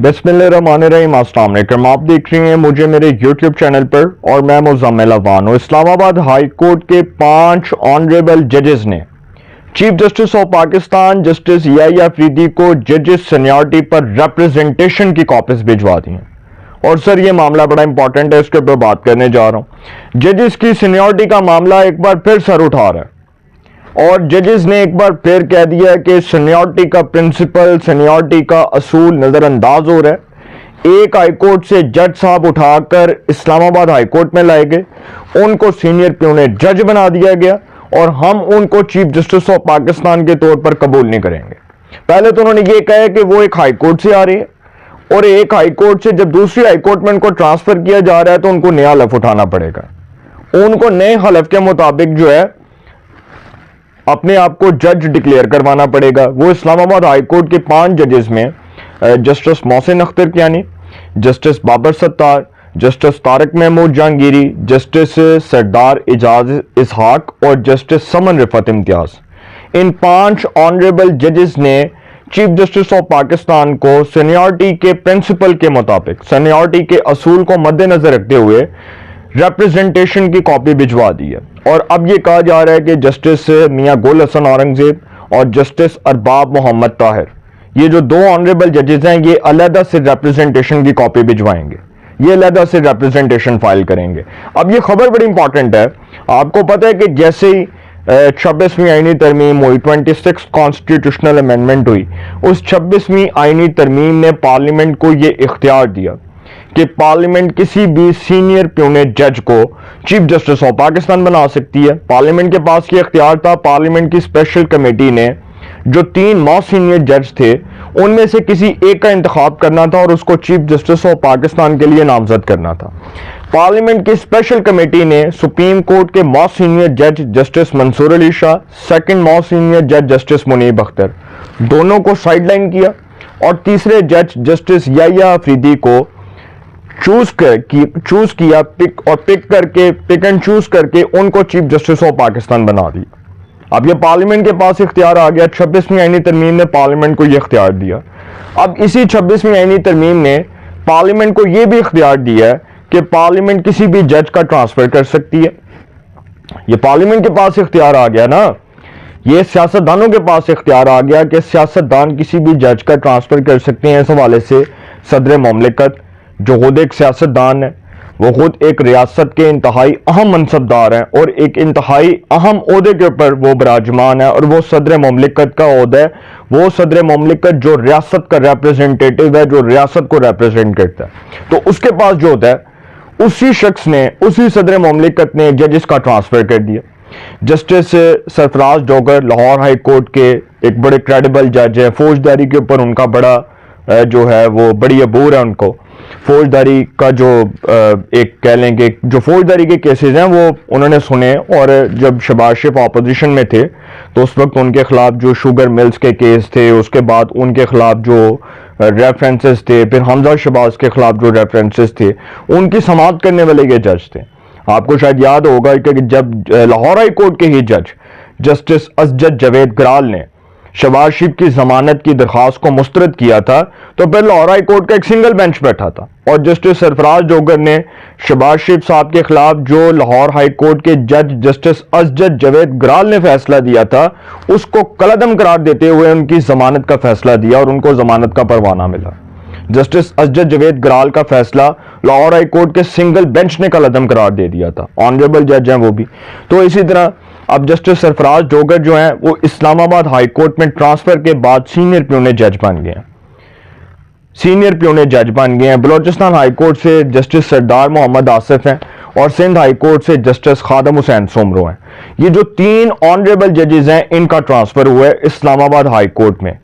बिस्मिल्लाहिर्रहमानिर्रहीम। अस्सलाम वालेकुम। आप देख रहे हैं मुझे मेरे YouTube चैनल पर और मैं मुज़म्मिल अवान हूँ। इस्लामाबाद हाई कोर्ट के 5 ऑनरेबल जजेस ने chief justice of Pakistan justice Yahya Afridi को जजेस सीनियरिटी पर रिप्रेजेंटेशन की कॉपीज भिजवा दी हैं। और सर ये मामला बड़ा इंपॉर्टेंट है, इसके ऊपर बात करने जा रहा हूँ। जजेस की सीनियरिटी का मामला एक बार फिर सर उठा रहा है और जजेस ने एक बार फिर कह दिया कि सीनियरिटी का प्रिंसिपल, सीनियरिटी का असूल नज़रअंदाज हो रहा है। एक हाईकोर्ट से जज साहब उठाकर इस्लामाबाद हाईकोर्ट में लाए गए, उनको सीनियर प्यूने जज बना दिया गया और हम उनको चीफ जस्टिस ऑफ पाकिस्तान के तौर पर कबूल नहीं करेंगे। पहले तो उन्होंने ये कहा कि वो एक हाईकोर्ट से आ रही है और एक हाईकोर्ट से जब दूसरी हाईकोर्ट में उनको ट्रांसफर किया जा रहा है तो उनको नया हलफ उठाना पड़ेगा। उनको नए हलफ के मुताबिक जो है अपने आप को जज डिक्लेयर करवाना पड़ेगा। वो इस्लामाबाद हाई कोर्ट के 5 जजेस में justice Mohsin Akhtar Kiyani, justice Babar Sattar, justice Tariq Mahmood Jahangiri, justice Sardar Ejaz Ishaq और जस्टिस समन रिफत इम्तियाज, इन 5 ऑनरेबल जजेस ने चीफ जस्टिस ऑफ पाकिस्तान को सीनियरिटी के प्रिंसिपल के मुताबिक, सीनियरिटी के असूल को मद्देनजर रखते हुए रिप्रेजेंटेशन की कॉपी भिजवा दी है। और अब यह कहा जा रहा है कि जस्टिस मियां गुल हसन औरंगजेब और जस्टिस अरबाब मोहम्मद ताहिर, ये जो 2 ऑनरेबल जजेस हैं, ये अलहदा से रिप्रेजेंटेशन की कॉपी भिजवाएंगे, ये अलहदा से रिप्रेजेंटेशन फाइल करेंगे। अब ये खबर बड़ी इंपॉर्टेंट है। आपको पता है कि जैसे ही 26वीं आईनी तरमीम हुई, 26 कॉन्स्टिट्यूशनल अमेंडमेंट हुई, उस 26वीं आईनी तरमीम ने पार्लियामेंट को ये इख्तियार दिया कि पार्लियामेंट किसी भी सीनियर प्यूनेट जज को चीफ जस्टिस ऑफ पाकिस्तान बना सकती है। पार्लियामेंट के पास ये इख्तियार था। पार्लियामेंट की स्पेशल कमेटी ने जो 3 मोस्ट सीनियर जज थे उनमें से किसी एक का इंतखाब करना था और उसको चीफ जस्टिस ऑफ पाकिस्तान के लिए नामजद करना था। पार्लियामेंट की स्पेशल कमेटी ने सुप्रीम कोर्ट के मोस्ट सीनियर जज justice Mansoor Ali Shah, second most senior जज जस्टिस मुनीब अख्तर, दोनों को साइडलाइन किया और तीसरे जज जस्टिस याहिया अफरीदी को चूज किया, पिक एंड चूज करके उनको चीफ जस्टिस ऑफ पाकिस्तान बना दी। अब ये पार्लियामेंट के पास इख्तियार आ गया। 26वीं आईनी तरमीम ने पार्लियामेंट को ये इख्तियार दिया। अब इसी 26वीं आईनी तरमीम ने पार्लियामेंट को ये भी इख्तियार दिया है कि पार्लियामेंट किसी भी जज का ट्रांसफर कर सकती है। ये पार्लियामेंट के पास इख्तियार आ गया ना, ये सियासतदानों के पास इख्तियार आ गया कि सियासतदान किसी भी जज का ट्रांसफर कर सकते हैं। इस हवाले से सदर मुमलिकत जो खुद एक सियासतदान है, वो खुद एक रियासत के इंतहाई अहम मनसबदार हैं और एक इंतहाई अहम ओहदे के ऊपर वो विराजमान है और वो सदर मुमलिकत का ओहदा है। वो सदर मुमलिकत जो रियासत का रिप्रेजेंटेटिव है, जो रियासत को रिप्रेजेंट करता है, तो उसके पास जो होता है उसी शख्स ने, उसी सदर मुमलिकत ने जजेस का ट्रांसफर कर दिया। Justice Sarfaraz Dogar Lahore high court के एक बड़े क्रेडिबल जज है। फौजदारी के ऊपर उनका बड़ा जो है वो बड़ी अबूर है। उनको फौजदारी का जो एक कह लेंगे जो फौजदारी के केसेस हैं वो उन्होंने सुने। और जब शहबाज शरीफ अपोजिशन में थे तो उस वक्त उनके खिलाफ जो शुगर मिल्स के केस थे, उसके बाद उनके खिलाफ जो रेफरेंसेस थे, फिर हमजा शहबाज के खिलाफ जो रेफरेंसेस थे, उनकी समाअत करने वाले ये जज थे। आपको शायद याद होगा कि जब लाहौर हाई कोर्ट के ही जज जस्टिस असजद जावेद ग्राल ने शहबाज शरीफ की जमानत की दरख्वास्त को मुस्तरद किया था तो फिर लाहौर हाई कोर्ट का एक सिंगल बेंच बैठा था और जस्टिस सरफराज डोगर ने शहबाज शरीफ साहब के खिलाफ जो लाहौर हाई कोर्ट के जज जस्टिस असजद जावेद ग्राल ने फैसला दिया था उसको कलअदम करार देते हुए उनकी जमानत का फैसला दिया और उनको जमानत का परवाना मिला। जस्टिस असजद जावेद ग्राल का फैसला लाहौर हाई कोर्ट के सिंगल बेंच ने कलअदम करार दे दिया था। ऑनरेबल जज हैं वो भी। तो इसी तरह अब जस्टिस सरफराज डोगर जो हैं वो इस्लामाबाद हाई कोर्ट में ट्रांसफर के बाद सीनियर प्यूनेट जज बन गए हैं। सीनियर प्यूनेट जज बन गए हैं। बलोचिस्तान हाई कोर्ट से जस्टिस सरदार मोहम्मद आसिफ हैं और सिंध हाई कोर्ट से जस्टिस खादम हुसैन सोमरो हैं। ये जो 3 ऑनरेबल जजेस हैं इनका ट्रांसफर हुआ है इस्लामाबाद हाई कोर्ट में।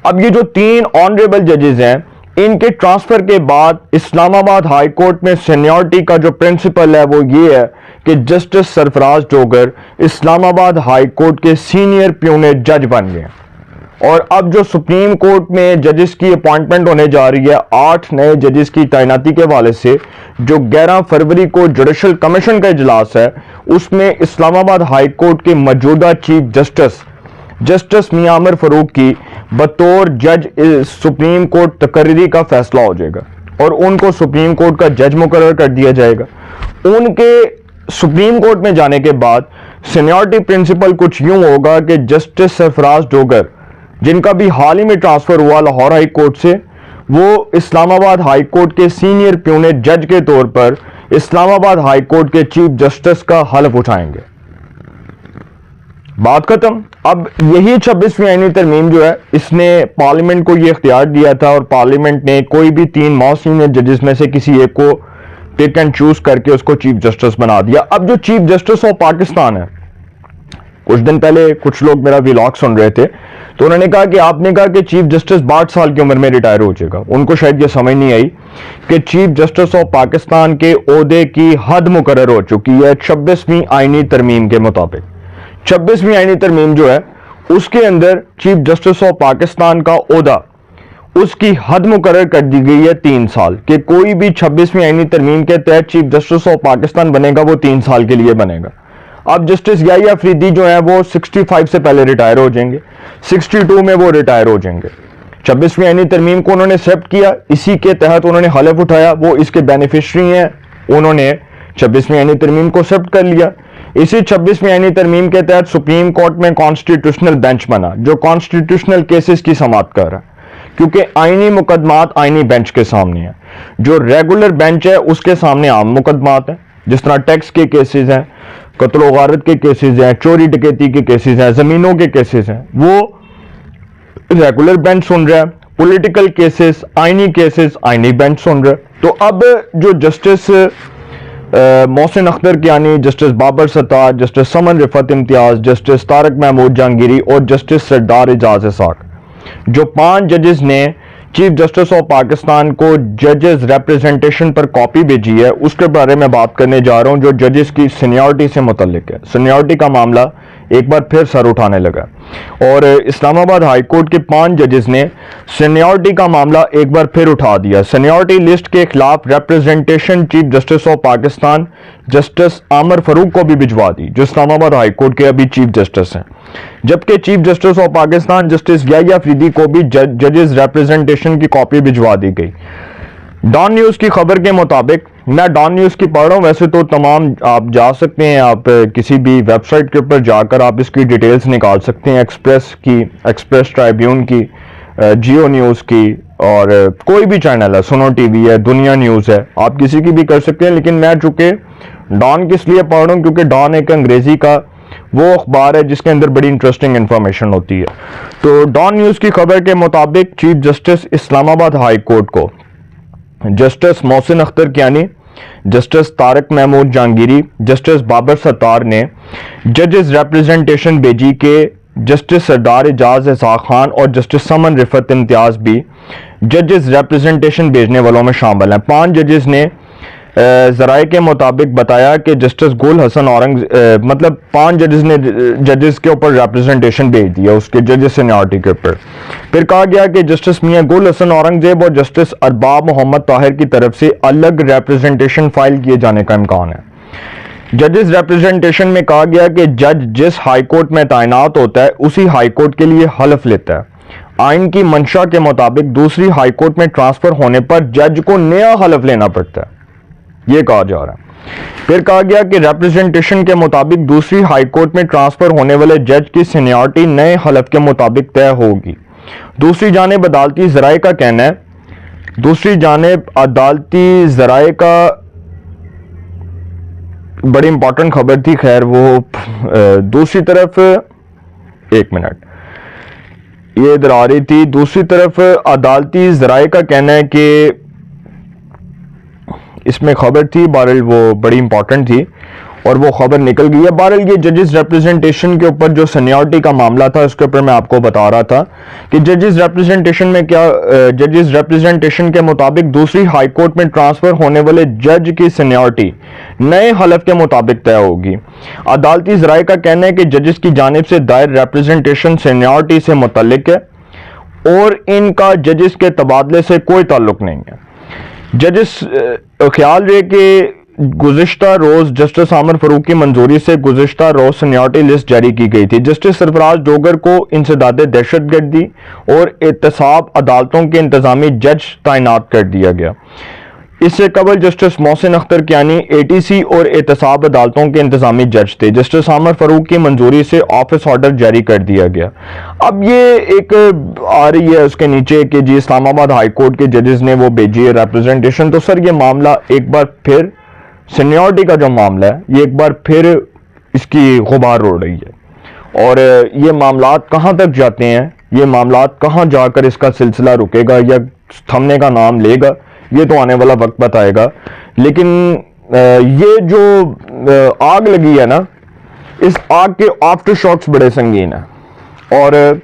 अब ये जो 3 ऑनरेबल जजेस हैं इनके ट्रांसफर के बाद इस्लामाबाद हाई कोर्ट में सीनियरिटी का जो प्रिंसिपल है वो ये है कि justice Sarfaraz Dogar Islamabad high court के सीनियर प्यूनेट जज बन गए। और अब जो सुप्रीम कोर्ट में जजेस की अपॉइंटमेंट होने जा रही है, 8 नए जजेस की तैनाती के हवाले से, जो 11 फरवरी को जुडिशल कमीशन का इजलास है, उसमें इस्लामाबाद हाई कोर्ट के मौजूदा चीफ जस्टिस जस्टिस मियां अमर फारूक की बतौर जज सुप्रीम कोर्ट तकर्री का फैसला हो जाएगा और उनको सुप्रीम कोर्ट का जज मुकर्रर कर दिया जाएगा। उनके सुप्रीम कोर्ट में जाने के बाद सीनियरिटी प्रिंसिपल कुछ यूं होगा कि जस्टिस सरफराज डोगर, जिनका भी हाल ही में ट्रांसफर हुआ लाहौर हाई कोर्ट से, वो इस्लामाबाद हाई कोर्ट के सीनियर प्यूनेट जज के तौर पर इस्लामाबाद हाई कोर्ट के चीफ जस्टिस का हलफ उठाएंगे। बात खत्म। अब यही 26वीं आईनी तरमीम जो है, इसने पार्लियामेंट को यह इख्तियार दिया था और पार्लियामेंट ने कोई भी 3 मोस्ट सीनियर जजेस में से किसी एक को पिक एंड चूज करके उसको चीफ जस्टिस बना दिया। अब जो चीफ जस्टिस ऑफ पाकिस्तान है, कुछ दिन पहले कुछ लोग मेरा व्लॉग सुन रहे थे तो उन्होंने कहा कि आपने कहा कि चीफ जस्टिस 62 साल की उम्र में रिटायर हो जाएगा। उनको शायद ये समझ नहीं आई कि चीफ जस्टिस ऑफ पाकिस्तान के ओहदे की हद मुकर्रर हो चुकी है 26वीं आईनी तरमीम के मुताबिक। 26वीं आईनी तरमीम जो है उसके अंदर चीफ जस्टिस ऑफ पाकिस्तान का ओहदा, उसकी हद मुकर्रर कर दी गई है 3 साल, कि कोई भी 26वीं आईनी तरमीम के तहत चीफ जस्टिस ऑफ पाकिस्तान बनेगा वो 3 साल के लिए बनेगा। अब जस्टिस याहिया अफरीदी जो है वो 65 से पहले रिटायर हो जाएंगे, 62 में वो रिटायर हो जाएंगे। 26वीं आईनी तरमीम को उन्होंने एक्सेप्ट किया, इसी के तहत उन्होंने हलफ उठाया, वो इसके बेनिफिशरी हैं, उन्होंने 26वीं आईनी तरमीम को एक्सेप्ट कर लिया। इसी 26वीं आईनी तरमीम के तहत सुप्रीम कोर्ट में कॉन्स्टिट्यूशनल बेंच बना जो कॉन्स्टिट्यूशनल केसेस की समाअत कर रहा है, क्योंकि आईनी मुकदमात आईनी बेंच के सामने है। जो रेगुलर बेंच है उसके सामने आम मुकदमात हैं, जिस तरह टैक्स के केसेस हैं, कत्ल गारत के केसेस हैं, चोरी डकैती के केसेस हैं, जमीनों के केसेस हैं, वो रेगुलर बेंच सुन रहा है। पॉलिटिकल केसेस, आईनी केसेस आईनी बेंच सुन रहा है। तो अब जो justice Mohsin Akhtar Kiyani, justice Babar Sattar, justice Saman Rifat Imtiaz, justice Tariq Mahmood Jahangiri और जस्टिस सरदार एजाज इसाक, जो 5 जजेस ने चीफ जस्टिस ऑफ पाकिस्तान को जजेस रिप्रेजेंटेशन पर कॉपी भेजी है, उसके बारे में बात करने जा रहा हूं, जो जजेस की सीनियरिटी से मुतल्लिक है। सीनियरिटी का मामला एक बार फिर सर उठाने लगा और इस्लामाबाद हाई कोर्ट के 5 जजेस ने सीनियरिटी का मामला एक बार फिर उठा दिया। सीनियरिटी लिस्ट के खिलाफ representation chief justice of Pakistan justice आमर फारूक को भी भिजवा दी, जो इस्लामाबाद हाई कोर्ट के अभी चीफ जस्टिस हैं, जबकि chief justice of Pakistan justice Yahya Afridi को भी जजेस रिप्रेजेंटेशन की कॉपी भिजवा दी गई। डॉन न्यूज की खबर के मुताबिक, मैं डॉन न्यूज की पढ़ रहा हूं, वैसे तो तमाम आप जा सकते हैं, आप किसी भी वेबसाइट के ऊपर जाकर आप इसकी डिटेल्स निकाल सकते हैं, एक्सप्रेस की, एक्सप्रेस ट्राइब्यून की, जियो न्यूज की, और कोई भी चैनल है, सुनो टीवी है, दुनिया न्यूज है, आप किसी की भी कर सकते हैं। लेकिन मैं चूंकि डॉन किस लिए पढ़ रहा हूं, क्योंकि डॉन एक अंग्रेजी का वो अखबार है जिसके अंदर बड़ी इंटरेस्टिंग इंफॉर्मेशन होती है। तो डॉन न्यूज की खबर के मुताबिक chief justice Islamabad high court को justice Mohsin Akhtar Kiyani, justice Tariq Mahmood Jahangiri, justice Babar Sattar ने जजेस रिप्रेजेंटेशन भेजी के जस्टिस सरदार एजाज इसाक खान और जस्टिस समन रिफत इम्तियाज भी जजेस रिप्रेजेंटेशन भेजने वालों में शामिल हैं। 5 जजेस ने जराए के मुताबिक बताया कि जस्टिस गुल हसन मतलब 5 जजेस ने जजेस के ऊपर रिप्रेजेंटेशन भेज दिया उसके जजेस सीनियरिटी के ऊपर। फिर कहा गया कि जस्टिस मियां गुल हसन औरंगजेब और जस्टिस अरबाब मोहम्मद ताहिर की तरफ से अलग रिप्रेजेंटेशन फाइल किए जाने का इम्कान है। जजेस रिप्रेजेंटेशन में कहा गया कि जज जिस हाई कोर्ट में तैनात होता है उसी हाई कोर्ट के लिए हलफ लेता है। आइन की मंशा के मुताबिक दूसरी हाई कोर्ट में ट्रांसफर होने पर जज को नया हलफ लेना पड़ता है, यह कहा जा रहा है। फिर कहा गया कि रिप्रेजेंटेशन के मुताबिक दूसरी हाई कोर्ट में ट्रांसफर होने वाले जज की सीनियरिटी नए हलफ के मुताबिक तय होगी। दूसरी जानिब अदालती ज़राए का कहना है, दूसरी जानिब अदालती ज़राए का बड़ी इंपॉर्टेंट खबर थी, खैर वो दूसरी तरफ, एक मिनट, ये इधर आ रही थी। दूसरी तरफ अदालती ज़राए का कहना है कि इसमें खबर थी, बहरहाल वो बड़ी इंपॉर्टेंट थी और वो खबर निकल गई है। बहरहाल ये जजेस रिप्रेजेंटेशन के ऊपर जो सीनियरिटी का मामला था उसके ऊपर मैं आपको बता रहा था कि जजेस रिप्रेजेंटेशन में क्या, जजेस रिप्रेजेंटेशन के मुताबिक दूसरी हाई कोर्ट में ट्रांसफर होने वाले जज की सीनियरिटी नए हलफ के मुताबिक तय होगी। अदालती ज़राए का कहना है कि जजेस की जानिब से दायर रिप्रेजेंटेशन सीनियरिटी से मुतल्लिक है और इनका जजेस के तबादले से कोई ताल्लुक नहीं है। जजेस ख्याल रहे कि गुज़िश्ता रोज़ जस्टिस आमिर फ़ारूक की मंजूरी से गुज़िश्ता रोज़ सीनियरिटी लिस्ट जारी की गई थी। जस्टिस सरफराज डोगर को इंसदाद दहशतगर्दी और एहतसाब अदालतों के इंतज़ामी जज तैनात कर दिया गया। इससे कबल जस्टिस मोहसिन अख्तर कियानी ATC और एहतसाब अदालतों के इंतजामी जज थे। जस्टिस आमिर फ़ारूक की मंजूरी से ऑफिस ऑर्डर जारी कर दिया गया। अब ये एक आ रही है उसके नीचे कि जी इस्लामाबाद हाई कोर्ट के जजेस ने वो भेजी है रिप्रेजेंटेशन। तो सर ये मामला एक बार फिर सीनियरिटी का जो मामला है ये एक बार फिर इसकी गुबार उड़ रही है और ये मामलात कहाँ तक जाते हैं, ये मामलात कहाँ जाकर इसका सिलसिला रुकेगा या थमने का नाम लेगा, ये तो आने वाला वक्त बताएगा। लेकिन ये जो आग लगी है ना, इस आग के आफ्टर शॉक्स बड़े संगीन हैं और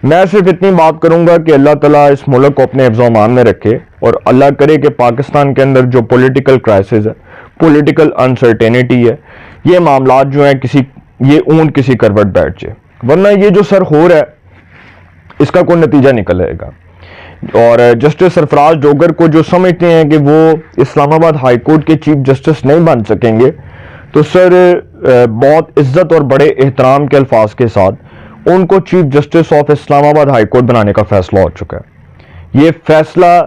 मैं सिर्फ इतनी बात करूंगा कि अल्लाह ताला इस मुल्क को अपने हिफ्ज़ अमान में रखे और अल्लाह करे कि पाकिस्तान के अंदर जो पॉलिटिकल क्राइसिस है, पॉलिटिकल अनसर्टेनिटी है, ये मामलात जो हैं ये ऊंट किसी करवट बैठ जाए, वरना ये जो सर हो रहा है इसका कोई नतीजा निकल आएगा। और जस्टिस सरफराज डोगर को जो समझते हैं कि वो इस्लामाबाद हाई कोर्ट के चीफ जस्टिस नहीं बन सकेंगे, तो सर बहुत इज्जत और बड़े एहतराम के अल्फाज के साथ उनको chief justice of Islamabad high court बनाने का फैसला हो चुका है। ये फैसला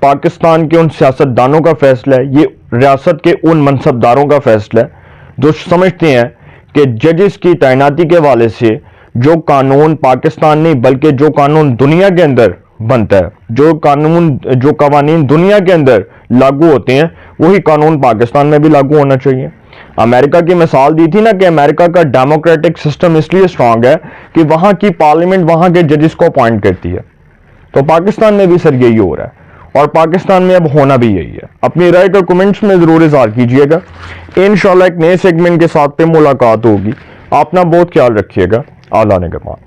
पाकिस्तान के उन सियासतदानों का फैसला है, ये रियासत के उन मनसबदारों का फैसला है जो समझते हैं कि जजेस की तैनाती के हवाले से जो कानून पाकिस्तान नहीं बल्कि जो कानून दुनिया के अंदर बनता है, जो कवानीन दुनिया के अंदर लागू होते हैं, वही कानून पाकिस्तान में भी लागू होना चाहिए। अमेरिका की मिसाल दी थी ना कि अमेरिका का डेमोक्रेटिक सिस्टम इसलिए स्ट्रांग है कि वहां की पार्लियामेंट वहां के जजेस को अपॉइंट करती है। तो पाकिस्तान में भी सर यही हो रहा है और पाकिस्तान में अब होना भी यही है। अपनी राय का कमेंट्स में जरूर इज़हार कीजिएगा। इंशाल्लाह एक नए सेगमेंट के साथ पे मुलाकात होगी। अपना बहुत ख्याल रखिएगा। आला निगहबान।